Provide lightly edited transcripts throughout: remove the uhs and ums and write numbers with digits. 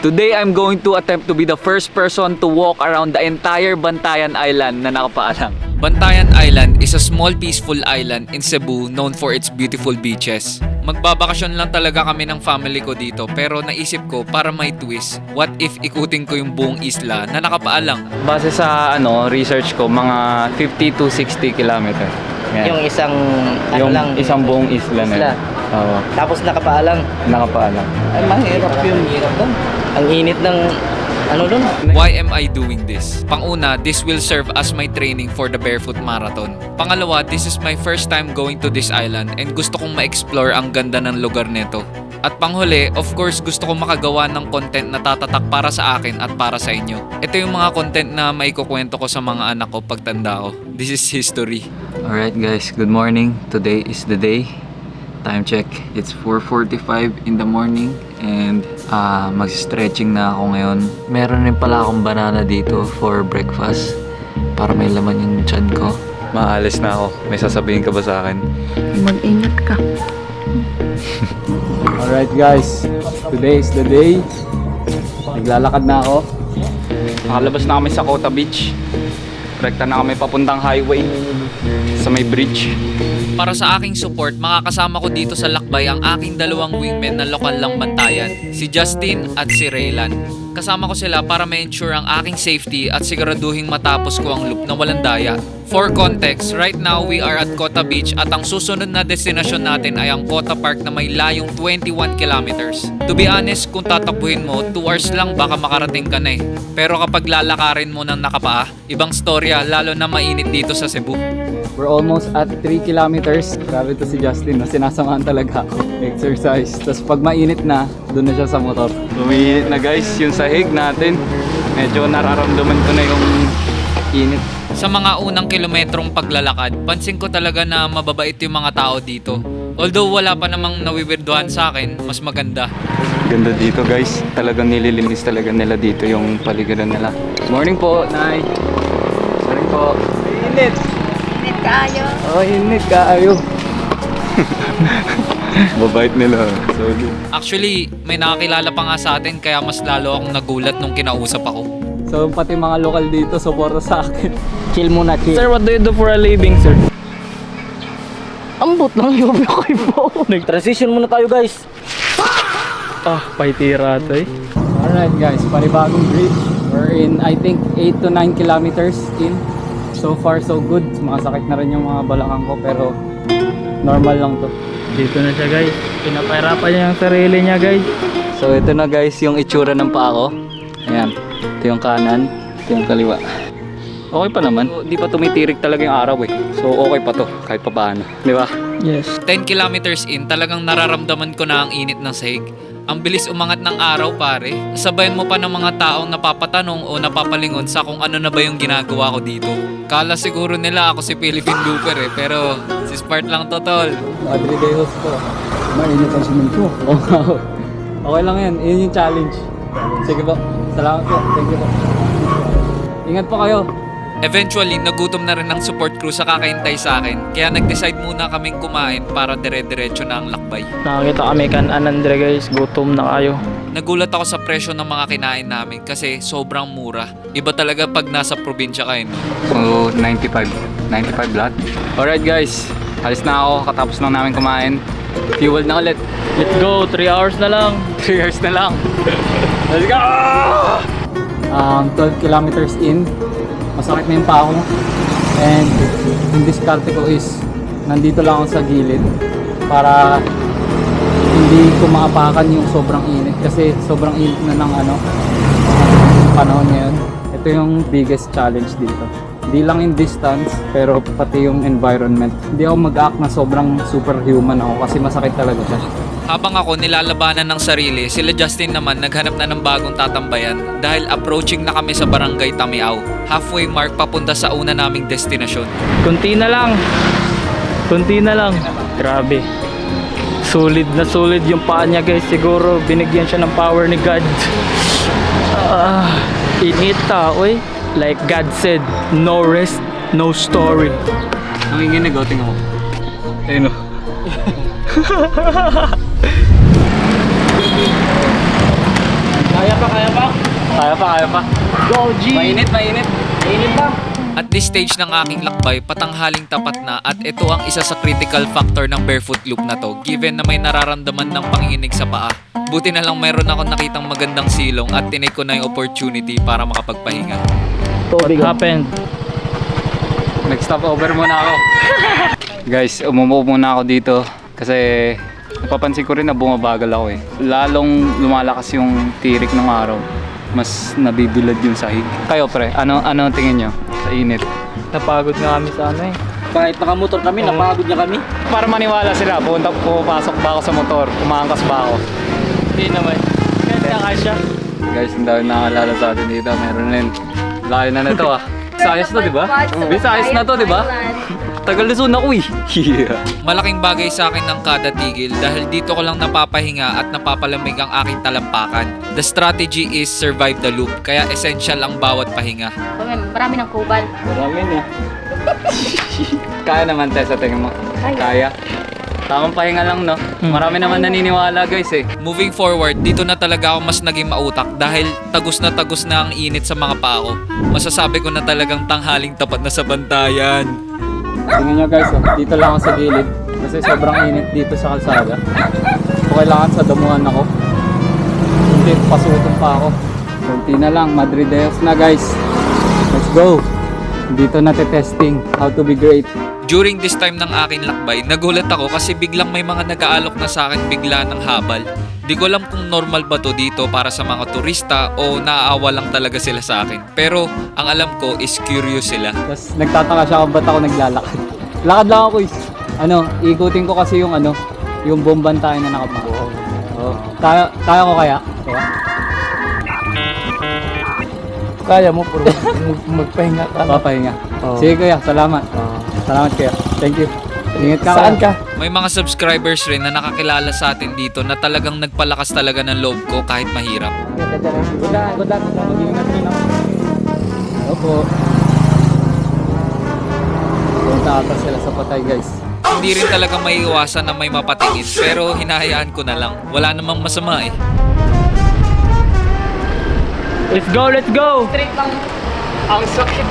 Today, I'm going to attempt to be the first person to walk around the entire Bantayan Island na nakapaalam. Bantayan Island is a small peaceful island in Cebu known for its beautiful beaches. Magbabakasyon lang talaga kami ng family ko dito pero naisip ko para may twist, what if ikutin ko yung buong isla na nakapaalang? Base sa research ko, mga 50 to 60 kilometers. Yung isang isang buong isla na. Oo. Tapos nakapaalang. Ay, mahirap yun. Ang init ng doon. Why am I doing this? Panguna, this will serve as my training for the Barefoot Marathon. Pangalawa, this is my first time going to this island and gusto kong ma-explore ang ganda ng lugar nito. At panghuli, of course, gusto kong makagawa ng content na tatatak para sa akin at para sa inyo. Ito yung mga content na maikukwento ko sa mga anak ko pagtanda ko. This is history. Alright guys, good morning. Today is the day. Time check. It's 4:45 in the morning and mag-stretching na ako ngayon. Meron rin pala akong banana dito for breakfast para may laman yung tiyan ko. Maalis na ako. May sasabihin ka ba sa akin? Mag-ingat ka. Alright guys, today is the day. Naglalakad na ako. Nakalabas na kami sa Cota Beach. Rekta na kami papuntang highway sa may bridge. Para sa aking support, makakasama ko dito sa lakbay ang aking dalawang wingmen na lokal lang Bantayan, si Justin at si Raylan. Kasama ko sila para ma-ensure ang aking safety at siguraduhin matapos ko ang loop na walang daya. For context, right now we are at Cota Beach at ang susunod na destinasyon natin ay ang Cota Park na may layong 21 kilometers. To be honest, kung tatakbuhin mo, 2 hours lang baka makarating ka na eh. Pero kapag lalakarin mo ng nakapaa, ibang storya lalo na mainit dito sa Cebu. We're almost at 3 kilometers. Grabe to si Justin, sinasamahan talaga ako. Exercise. Tapos pag mainit na, doon na siya sa motor. Umiinit na guys, yung sahig natin. Medyo nararamdaman ko na yung init. Sa mga unang kilometrong paglalakad, pansin ko talaga na mababait yung mga tao dito. Although wala pa namang nawiwirduhan sa akin, mas maganda. Ganda dito guys. Talagang nililinis talaga nila dito yung paligiran nila. Morning po, Nay. Morning po. Init. Init kaayo. Oh, init kaayo. Mabait nila. Solid. Actually, may nakakilala pa nga sa atin kaya mas lalo akong nagulat nung kinausap ako. So, pati mga lokal dito, suporta sa akin. Chill muna, chill. Sir, what do you do for a living, sir? Ambot lang yung okay po. Nag-transition muna tayo guys. Paitira to eh. Alright guys, panibagong bridge. We're in, I think, 8 to 9 kilometers in. So far, so good. Sumakasakit na rin yung mga balakang ko, pero normal lang to. Dito na siya, guys. Pinapahirapan niya yung sarili niya, guys. So ito na guys, yung itsura ng paa ko. Ayan, ito yung kanan, ito yung kaliwa. Okay pa naman. Di pa tumitirik talaga yung araw eh. So okay pa to, kahit pa paano. Di ba? Yes. 10 kilometers in, talagang nararamdaman ko na ang init ng sahig. Ang bilis umangat ng araw pare. Sabayan mo pa ng mga taong napapatanong o napapalingon sa kung ano na ba yung ginagawa ko dito. Kala siguro nila ako si Philippine Looper eh, pero si Spart lang to tol. Everyday host ko. Mainit ang siminto. Okay lang yan, yun yung challenge. Sige po, salamat po, thank you po. Ingat po kayo. Eventually, nagutom na rin ang support crew sa kakaintay sa akin. Kaya nag-decide muna kaming kumain para dire-diretso na ang lakbay. Nakakita kami kan Anandre, guys. Gutom na kayo. Nagulat ako sa presyo ng mga kinain namin kasi sobrang mura. Iba talaga pag nasa probinsya kayo, no? So, 95 lahat. Alright guys, alis na ako. Katapos lang namin kumain. Fuel na ulit. Let's go. 3 hours na lang. 3 hours na lang. Let's go! 12 kilometers in. Masakit na yung paa ko. And yung diskarte ko is nandito lang ako sa gilid para hindi ko maapakan yung sobrang init kasi sobrang init na ng panahon ngayon. Ito yung biggest challenge dito. Hindi lang in distance pero pati yung environment. Hindi ako mag-act na sobrang superhuman ako kasi masakit talaga siya. Habang ako nilalabanan ng sarili, sila Justin naman naghanap na ng bagong tatambayan dahil approaching na kami sa barangay Tamiao. Halfway mark papunta sa una naming destinasyon. Kunti na lang. Grabe. Solid na solid yung paa niya, guys. Siguro binigyan siya ng power ni God. Init tao eh. Like God said, no rest, no story. Nanginginig o, tingnan mo. Ayun o. Kaya pa, kaya pa. Kaya pa. Go, G! Mainit. Mainit pa. At this stage ng aking lakbay, patanghaling tapat na at ito ang isa sa critical factor ng barefoot loop na to given na may nararamdaman ng panginginig sa paa. Buti na lang meron akong nakitang magandang silong at tinake ko na yung opportunity para makapagpahinga. What happened? Nag-stop over muna ako. Guys, umupo muna ako dito kasi napapansin ko rin na bumabagal ako eh. Lalong lumalakas yung tirik ng araw. Mas nabibilad yung sahig. Kayo pre, ano tingin nyo sa init? Napagod nga kami sa ano eh. Kahit nakamotor kami, napagod niya kami. Para maniwala sila, pumapasok ba ako sa motor, umaangkas ba ako? Hindi naman. Kaya kasya. Guys, ang dami nakalala sa atin dito. Meron rin. Layo na nito ah. Sayas na, di ba? Sayas na to, di ba? Tagal Luzon ako eh. Yeah. Malaking bagay sa akin ng kada tigil dahil dito ko lang napapahinga at napapalamig ang aking talampakan. The strategy is survive the loop, kaya essential ang bawat pahinga. Marami ng kubal. Marami na. Kaya naman, Tessa, tingin mo. Kaya. Tamang pahinga lang, no? Marami naman naniniwala, guys eh. Moving forward, dito na talaga ako mas naging mautak dahil tagos na ang init sa mga paa ko. Masasabi ko na talagang tanghaling tapat na sa bantayan. Tingnan nyo guys, oh. Dito lang ako sa gilid. Kasi sobrang init dito sa kalsada. Kung kailangan sa damuhan ako. Hindi, pasutong pa ako. Kunti na lang, Madrideos na guys. Let's go! Dito na testing how to be great. During this time ng aking lakbay, nagulat ako kasi biglang may mga nag-aalok na sa akin bigla ng habal. Di ko alam kung normal ba to dito para sa mga turista o naaawa lang talaga sila sa akin. Pero ang alam ko is curious sila. Tapos nagtataka siya kung ba't ako naglalakad. Lakad lang ako ikutin ko kasi yung yung bombantayan na nakabuo. Oh. Kaya ko kaya? Kaya? Kaya mo, puro magpahinga ka. Papahinga. Oh. Sige kuya, salamat. Salamat kuya. Thank you. Ingat ka. Saan ka? May mga subscribers rin na nakakilala sa atin dito na talagang nagpalakas talaga ng loob ko kahit mahirap. Good luck. Mag-ingat rin ako. Opo. Punta ata sila sa patay guys. Hindi rin talaga maiiwasan na may mapatingin pero hinahayaan ko na lang. Wala namang masama eh. Let's go! Straight lang. Ang sakit.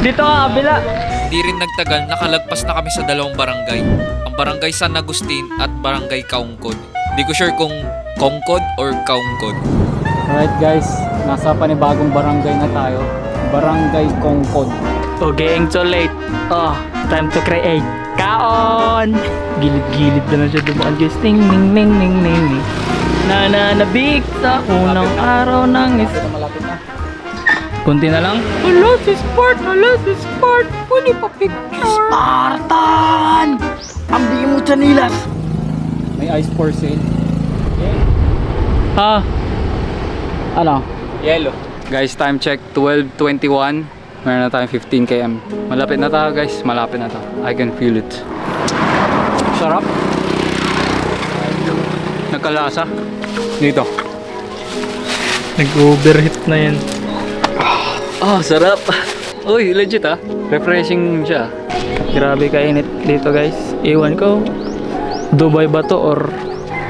Dito ka, kabila. Di rin nagtagal, nakalagpas na kami sa dalawang barangay. Ang barangay San Agustin at barangay Kaungkod. Di ko sure kung Kongkod or Kaungkod. Alright guys, nasa panibagong barangay na tayo. Barangay Kongkod. Okay, so late. Oh, time to create. Kaon! Gilid-gilid na siya dumaan guys. Ning ning ning ning ning ning. Nananabik sa unang araw ng Malapit na. Kunti na lang. Hello, si Sport. Pwede pa picture. Spartan! Ambi mo chanilas. May ice for sale. Ha? Ano? Yellow. Guys, time check 12:21. Meron na tayong 15 km. Malapit na tayo guys, malapit na tayo. I can feel it. Sarap. Nagkalasa. Dito. Nag-overheat na yan. Sarap. Uy, legit ah. Refreshing siya. Grabe kainit dito guys. Iwan ko. Dubai ba to or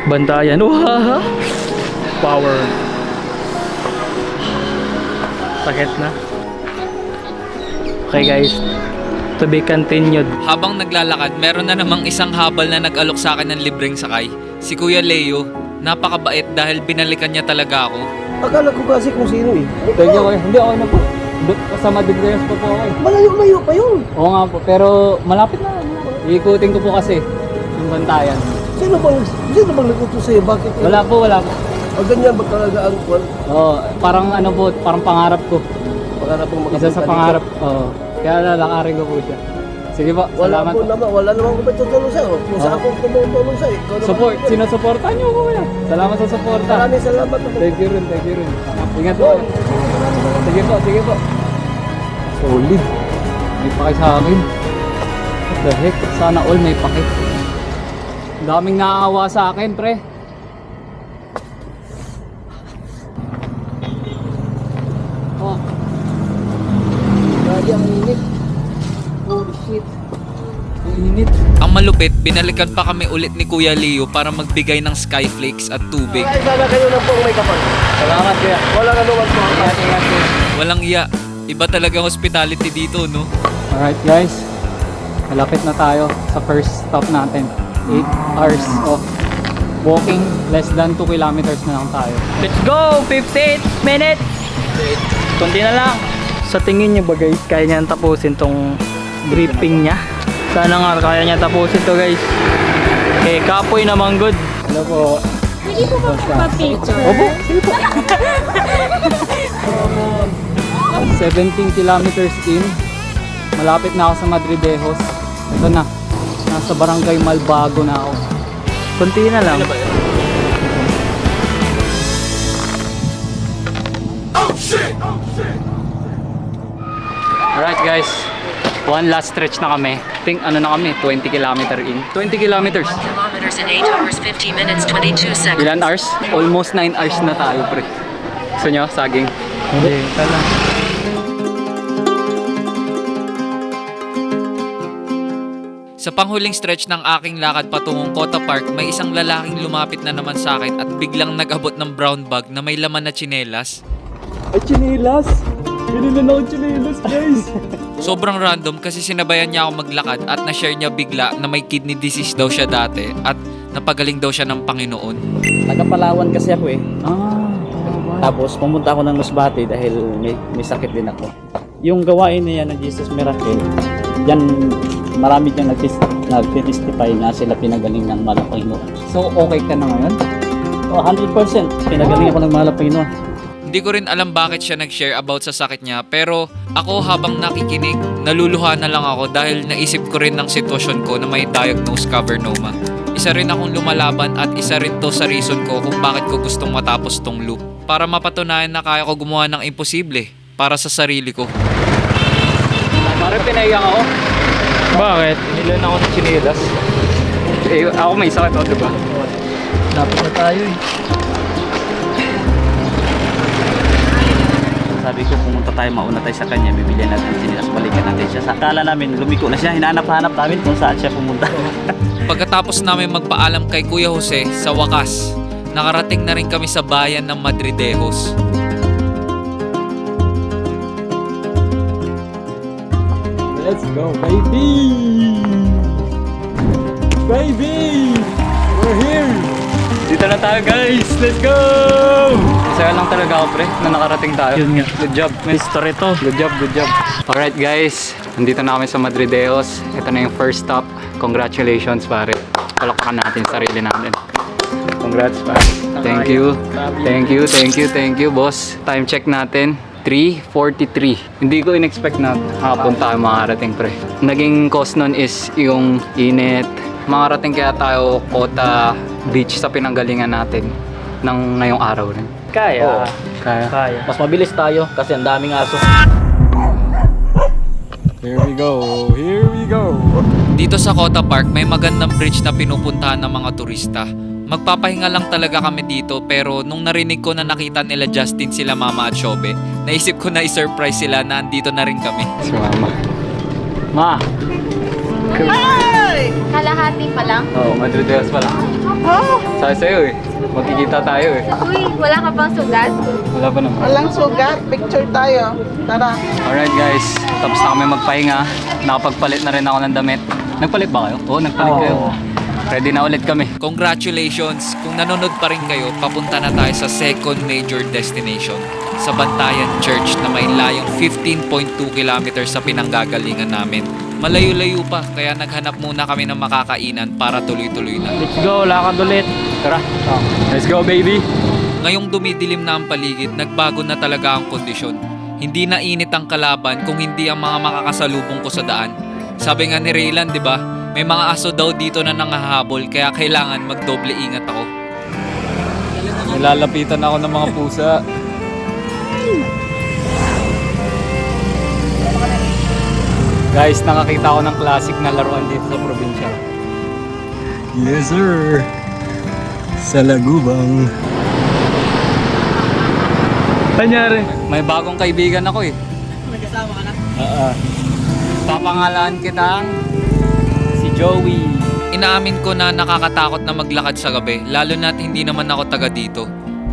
Bantayan? Wow! Power. Sakit na. Okay guys. To be continued. Habang naglalakad, meron na namang isang habal na nag-alok sa akin ng libreng sakay. Si Kuya Leo, napakabait dahil binalikan niya talaga ako. Akala ko kasi kung sino eh. Thank you, hindi ako na po. Sa Madrideos pa po ako eh. Malayo-layo pa yun. Oo nga po, pero malapit na. Iikutin ko po kasi yung bantayan. Sino bang nag-utos sa'yo? Bakit? Wala po. O ganyan ba talaga ang kwan? Oo, parang ano po, parang pangarap ko. Para pong Isa sa pangarap. Oo. Kaya lalakarin ko po siya. Sige po, Wala salamat. po naman, wala naman ko ba tutulong sa'yo? Kung saan ako tumutulong sa'yo? Ikaw naman Support, yun. sinusuportahan niyo ko kuya. Salamat sa suporta. Maraming salamat. Thank you rin. Ingat po. Sige po. Solid. May paki sa akin. What the heck? Sana all may paki. Ang daming naaawa sa akin, pre. Oh. Grabe ang init. Holy shit. Ang init. Ang malupit, binalikan pa kami ulit ni Kuya Leo para magbigay ng skyflakes at tubig. Sana kayo lang po may kapal. Salamat kuya. Walang anuman po. Ingat. Walang iya. Iba talaga hospitality dito, no? Alright guys, malapit na tayo sa first stop natin. 8 hours of walking, less than 2 kilometers na lang tayo. Let's go! 58 minutes! Kunti na lang. Sa tingin niyo ba guys, kaya niya tapusin tong briefing niya? Sana nga kaya niya tapusin to guys. Okay, kapoy naman good. Hello po. Hindi po mag-picture. Opo, sige po. 17 kilometers in. Malapit na ako sa Madridejos. Ito na. Nasa Barangay Malbago na ako. Kunti na lang. Alright guys, one last stretch na kami. Think ano na kami, 20 kilometer in. 20 kilometers. Kilometers in 8 hours, 50 minutes, 22 seconds. Ilan hours? Almost 9 hours na tayo, pre. Gusto nyo, saging? Hindi, tala. Sa panghuling stretch ng aking lakad patungong Kota Park, may isang lalaking lumapit na naman sa akin at biglang nag-abot ng brown bag na may laman na tsinelas. Ay, chinelas! Binili na ako chinelas, guys! Sobrang random kasi sinabayan niya ako maglakad at na-share niya bigla na may kidney disease daw siya dati at napagaling daw siya ng Panginoon. Taga Palawan kasi ako eh. Ah, Tapos pumunta ako ng Masbate dahil may sakit din ako. Yung gawain niya ng Jesus Miracle, yan marami diyang nagtestify na sila pinagaling ng mahal na Panginoon. so okay ka na ngayon? O 100% pinagaling ako ng mahal na Panginoon. Hindi ko rin alam bakit siya nag-share about sa sakit niya pero ako habang nakikinig, naluluha na lang ako dahil naisip ko rin ng sitwasyon ko na may diagnosed cavernoma. Isa rin akong lumalaban at isa rin to sa reason ko kung bakit ko gustong matapos tong loop. Para mapatunayan na kaya ko gumawa ng imposible para sa sarili ko. Parang pinaiyak ako. Bakit? Binili na ako ng chinelas. Eh, ako may sakit ako, diba? Dapat na tayo eh. Sabi ko pumunta tayo, mauna tayo sa kanya, bibili natin sinilas, balikan natin siya. Sa akala namin, lumiko na siya, hinahanap-hanap namin kung saan siya pumunta. Pagkatapos namin magpaalam kay Kuya Jose, sa wakas, nakarating na rin kami sa bayan ng Madridejos. Let's go, baby! Baby! We're here! Dito na tayo, guys! Let's go! Masaya lang talaga ako, pre, na nakarating tayo. Yun nga. Good job, man. History to. Good job, good job. Alright, guys. Nandito na kami sa Madridejos. Ito na yung first stop. Congratulations, pare. Palakpakan natin sarili natin. Congrats, pare. Thank you. Thank you, thank you, thank you, boss. Time check natin. 3:43. Hindi ko in-expect na hapon tayo makarating, pre. Naging cause nun is yung init. Makarating kaya tayo Kota Beach sa pinanggalingan natin ng ngayong araw rin. Kaya. Kaya. Kaya. Mas mabilis tayo kasi ang daming aso. Here we go. Here we go. Dito sa Kota Park, may magandang bridge na pinupuntahan ng mga turista. Magpapahinga lang talaga kami dito pero nung narinig ko na nakita nila Justin, sila Mama at Shobe, naisip ko na i-surprise sila na andito na rin kami. Si Mama. Ma! Kalahati pa lang. Oo, Madridejos pa lang. Sabi sa'yo eh. Magkikita tayo eh. Uy, wala ka bang sugat? Wala pa naman. Walang sugat, picture tayo. Tara. Alright guys, tapos na kami magpahinga. Nakapagpalit na rin ako ng damit. Nagpalit ba kayo? Oo, nagpalit kayo. Ready na ulit kami. Congratulations! Kung nanonood pa rin kayo, papunta na tayo sa second major destination, sa Bantayan Church na may layong 15.2 kilometers sa pinanggagalingan namin. Malayo-layo pa, kaya naghanap muna kami ng makakainan para tuloy-tuloy na. Let's go, lakad ulit. Tara. Let's go, baby. Ngayong dumidilim na ang paligid, nagbago na talaga ang kondisyon. Hindi na init ang kalaban kung hindi ang mga makakasalubong ko sa daan. Sabi nga ni Raylan, di ba? May mga aso daw dito na nangahabol kaya kailangan magdoble ingat ako. Nilalapitan ako ng mga pusa. Guys, nakakita ko ng classic na laruan dito sa probinsya. Yes, sir. Sa Lagubang. Kanyari. May bagong kaibigan ako eh. Nagkasama ka na? Oo. Papangalan kitang si Joey. Inaamin ko na nakakatakot na maglakad sa gabi, lalo na't hindi naman ako taga dito.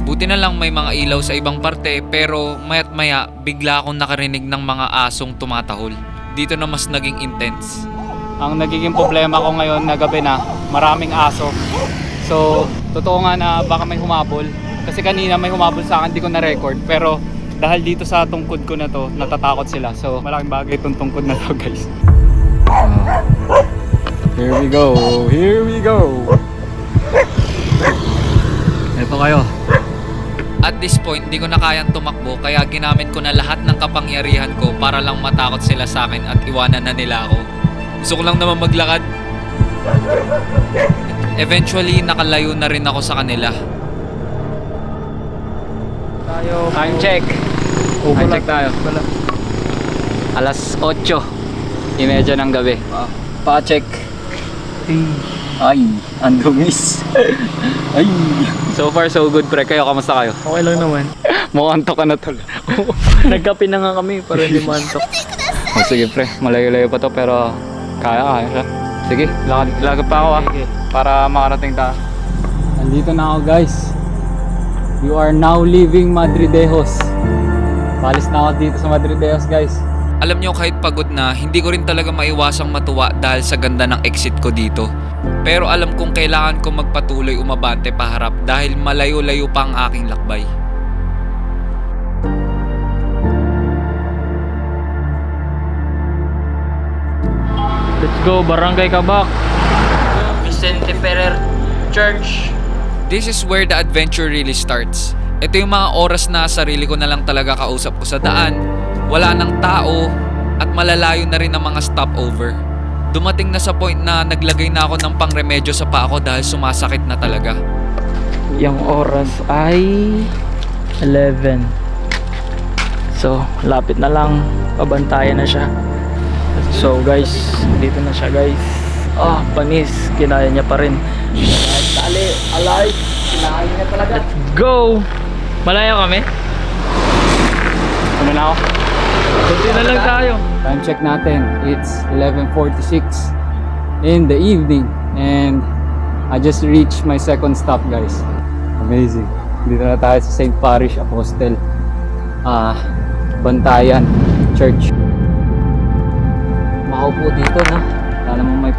Buti na lang may mga ilaw sa ibang parte, pero maya't maya bigla akong nakarinig ng mga asong tumatahol. Dito na mas naging intense. Ang nagiging problema ko ngayon na gabi na, maraming aso. So, totoo nga na baka may humabol. Kasi kanina may humabol sa akin, di ko na-record. Pero dahil dito sa tungkod ko na to, natatakot sila. So, malaking bagay itong tungkod na to, guys. Here we go! Here we go! Ito kayo. At this point, di ko na kayang tumakbo, kaya ginamit ko na lahat ng kapangyarihan ko para lang matakot sila sa akin at iwanan na nila ako. Gusto ko lang naman maglakad. Eventually, nakalayo na rin ako sa kanila. Time check. Time check tayo. Alas 8:30 ng gabi. Pa-check. Ay, andungis. Ay. So far so good, pre. Kayo, kamusta kayo? Okay lang naman. Mukhang ka na tol. Nagkape na nga kami para hindi mantok. Oh, sige pre, malayo-layo pa to pero kaya siya. Sige, lakad pa ako para makarating tayo. Nandito na ako guys. You are now leaving Madridejos. Palis na ako dito sa Madridejos guys. Alam nyo, kahit pagod na, hindi ko rin talaga maiwasang matuwa dahil sa ganda ng exit ko dito. Pero alam kong kailangan ko magpatuloy umabante paharap dahil malayo-layo pa ang aking lakbay. Let's go, Barangay Kabak. Vicente Ferrer Church. This is where the adventure really starts. Ito yung mga oras na sarili ko na lang talaga kausap ko sa daan. Wala nang tao at malalayo na rin ang mga stopover. Dumating na sa point na naglagay na ako ng pangremedyo sa paa ko dahil sumasakit na talaga. Yung oras ay 11. So, lapit na lang. Pabantayan na siya. So guys, dito na siya guys. Panis. Kinaya niya pa rin. Tali, alay. Kinaya niya talaga. Let's go! Malayo kami? Ano na ako? Kunti na lang tayo. Time check natin. It's 11:46 in the evening and I just reached my second stop guys. Amazing. Dito na tayo sa St. Parish Apostle Bantayan Church. Makaupo dito na. Wala namang may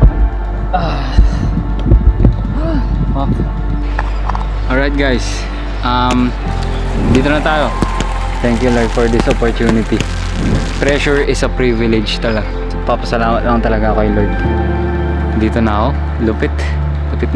Alright guys. Dito na tayo. Thank you Lord for this opportunity. Pressure is a privilege talaga. Papasalamat lang talaga kay Lord. Dito na ako. Lupit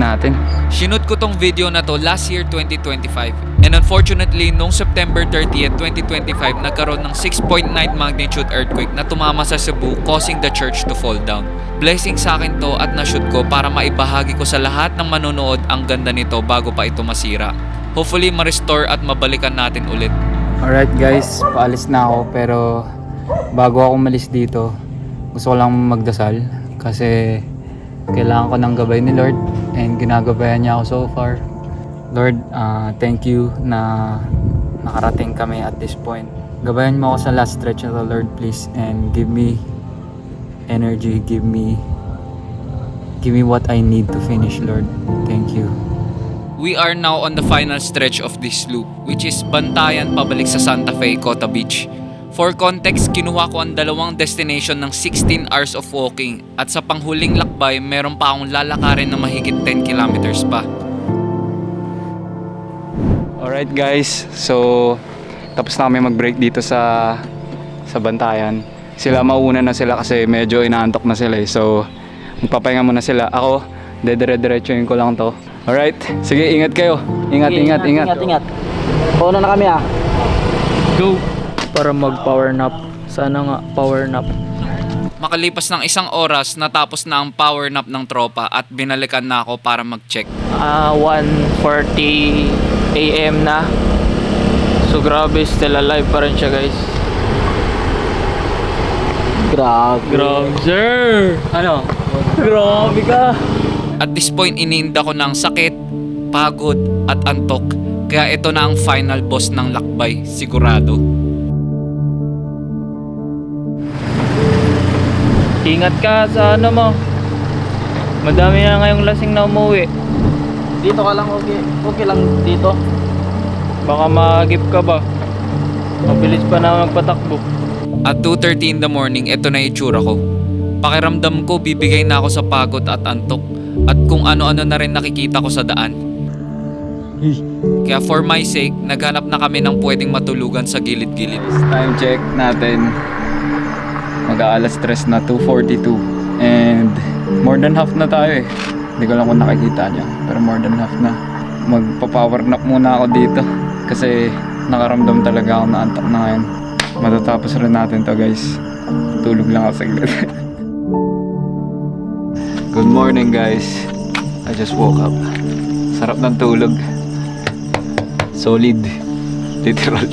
natin. Shoot ko tong video na to last year 2025 and unfortunately noong September 30th 2025 nagkaroon ng 6.9 magnitude earthquake na tumama sa Cebu causing the church to fall down. Blessing sa akin to at na-shoot ko para maibahagi ko sa lahat ng manonood ang ganda nito bago pa ito masira. Hopefully ma-restore at mabalikan natin ulit. Alright guys, paalis na ako pero bago ako umalis dito gusto ko lang magdasal kasi kailangan ko ng gabay ni Lord and ginagabayan niya ako so far. Lord, thank you na nakarating kami at this point. Gabayan mo ako sa last stretch na to Lord please and give me energy, give me what I need to finish Lord. Thank you. We are now on the final stretch of this loop, which is Bantayan pabalik sa Santa Fe, Cota Beach. For context, kinuha ko ang dalawang destination ng 16 hours of walking at sa panghuling lakbay, meron pa akong lalakarin na mahigit 10 kilometers pa. Alright guys, so tapos na kami mag-break dito sa Bantayan. Sila mauna na sila kasi medyo inaantok na sila so magpapahinga muna sila. Ako, dedire-diretsuhin ko lang to. Alright, sige ingat kayo. Ingat. Pauna na kami Go! Para mag-power nap. Sana nga, power nap. Makalipas ng isang oras, natapos na ang power nap ng tropa at binalikan na ako para mag-check. 1:40 AM na. So grabe, still alive pa rin siya guys. Grabe sir! Ano? Grabe ka! At this point, iniinda ko ng sakit, pagod at antok. Kaya ito na ang final boss ng lakbay, sigurado. Ingat ka sa ano mo. Madami na ngayong lasing na umuwi. Dito ka lang, okay. Okay lang dito. Baka magip ka ba? Mabilis pa na magpatakbo. At 2:30 in the morning, eto na itsura ko. Pakiramdam ko bibigay na ako sa pagod at antok at kung ano-ano na rin nakikita ko sa daan. Kaya for my sake, naghanap na kami ng pwedeng matulugan sa gilid-gilid. Time check natin. Mag-aalas 3 na, 2:42. And more than half na tayo eh. Hindi ko lang kung nakikita niyo. Pero more than half na. Magpa-power nap muna ako dito. Kasi nakaramdam talaga ako na antok na ngayon. Matatapos rin natin to guys. Tulog lang ako saglit. Good morning guys. I just woke up. Sarap ng tulog. Solid. Literal.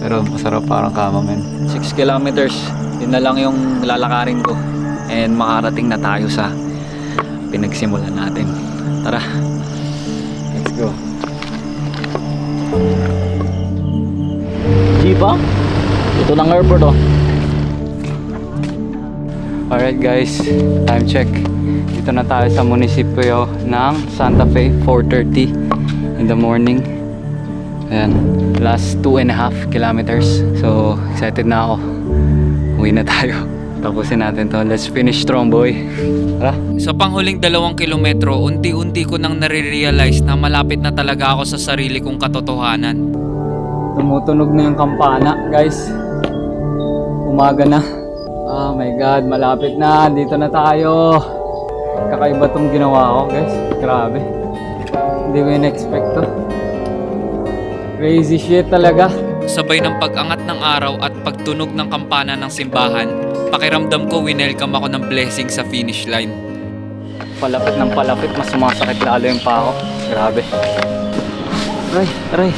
Pero masarap parang kama men. 6 kilometers. Yun na lang yung lalakarin ko. And makarating na tayo sa pinagsimulan natin. Tara. Let's go. Jiba? Ito ng airport oh. Alright guys, time check. Dito na tayo sa munisipyo ng Santa Fe, 4:30 in the morning. Ayan, last 2.5 kilometers. So, excited na ako. Uwi na tayo. Tapusin natin to. Let's finish strong boy. Tara. Sa panghuling 2 kilometro, unti-unti ko nang nare-realize na malapit na talaga ako sa sarili kong katotohanan. Tumutunog na yung kampana guys. Umaga na. Oh my god, malapit na. Dito na tayo. Kakaiba tong ginawa ko guys. Grabe. Hindi ko in-expect to. Crazy shit talaga. Sabay ng pag-angat ng araw at pagtunog ng kampana ng simbahan, pakiramdam ko winelcome ako ng blessing sa finish line. Palapit ng palapit, mas sumasakit lalo yung pa ako. Grabe. Aray, aray.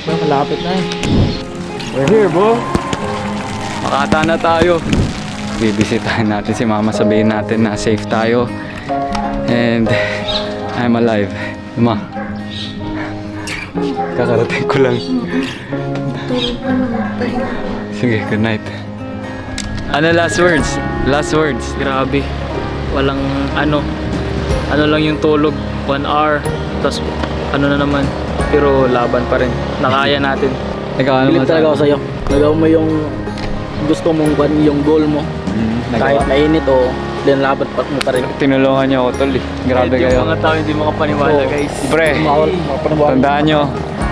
Malapit na eh. We're here bro. Makata na tayo. Bibisitahin natin si mama, sabihin natin na safe tayo. And I'm alive. Ma. Kakarating ko lang. Sige, good night. Ano last words? Last words. Grabe. Walang ano lang yung tulog. 1 hour. Tapos ano na naman. Pero laban pa rin. Nakaya natin. Ikaw ano Bilib talaga ako sa'yo. Nagawa mo yung gusto mong yung goal mo. Kahit mainit o laban mo pa rin. Tinulungan niyo ako tol eh. Grabe Yung kayo. mga tao hindi makapaniwala guys. Pre, tandaan nyo,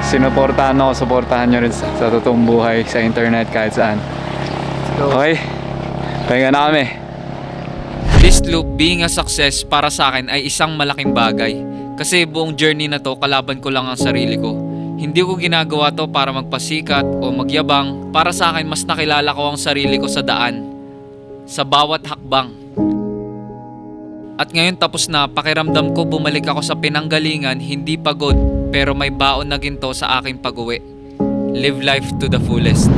sinuportahan ako, suportahan nyo rin sa totoong buhay, sa internet, kahit saan. Okay? Pahinga na kami. This loop being a success para sa akin ay isang malaking bagay. Kasi buong journey na to, kalaban ko lang ang sarili ko. Hindi ko ginagawa to para magpasikat o magyabang. Para sa akin, mas nakilala ko ang sarili ko sa daan. Sa bawat hakbang. At ngayon tapos na, pakiramdam ko bumalik ako sa pinanggalingan, hindi pagod, pero may baon na ginto sa aking pag-uwi. Live life to the fullest.